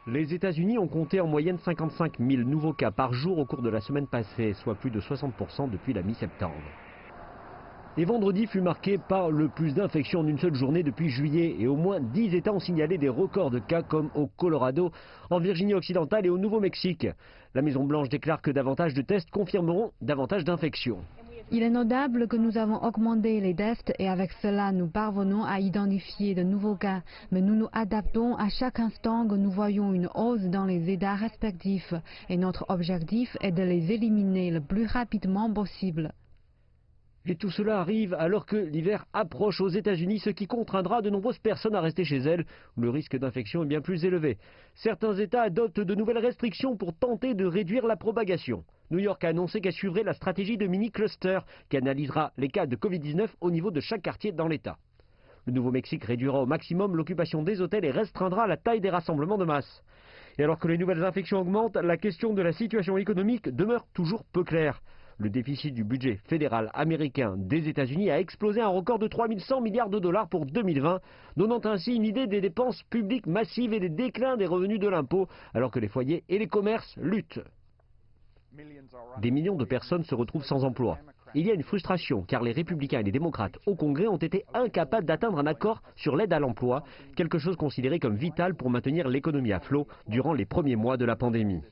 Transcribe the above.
Les États-Unis ont compté en moyenne 55 000 nouveaux cas par jour au cours de la semaine passée, soit plus de 60% depuis la mi-septembre. Et vendredi fut marqué par le plus d'infections en une seule journée depuis juillet et au moins 10 États ont signalé des records de cas comme au Colorado, en Virginie occidentale et au Nouveau-Mexique. La Maison-Blanche déclare que davantage de tests confirmeront davantage d'infections. Il est notable que nous avons augmenté les tests et avec cela nous parvenons à identifier de nouveaux cas. Mais nous nous adaptons à chaque instant que nous voyons une hausse dans les États respectifs et notre objectif est de les éliminer le plus rapidement possible. Et tout cela arrive alors que l'hiver approche aux États-Unis, ce qui contraindra de nombreuses personnes à rester chez elles, où le risque d'infection est bien plus élevé. Certains États adoptent de nouvelles restrictions pour tenter de réduire la propagation. New York a annoncé qu'elle suivrait la stratégie de mini-cluster, qui analysera les cas de Covid-19 au niveau de chaque quartier dans l'État. Le Nouveau-Mexique réduira au maximum l'occupation des hôtels et restreindra la taille des rassemblements de masse. Et alors que les nouvelles infections augmentent, la question de la situation économique demeure toujours peu claire. Le déficit du budget fédéral américain des États-Unis a explosé à un record de 3 100 milliards de dollars pour 2020, donnant ainsi une idée des dépenses publiques massives et des déclins des revenus de l'impôt, alors que les foyers et les commerces luttent. Des millions de personnes se retrouvent sans emploi. Il y a une frustration car les républicains et les démocrates au Congrès ont été incapables d'atteindre un accord sur l'aide à l'emploi, quelque chose considéré comme vital pour maintenir l'économie à flot durant les premiers mois de la pandémie.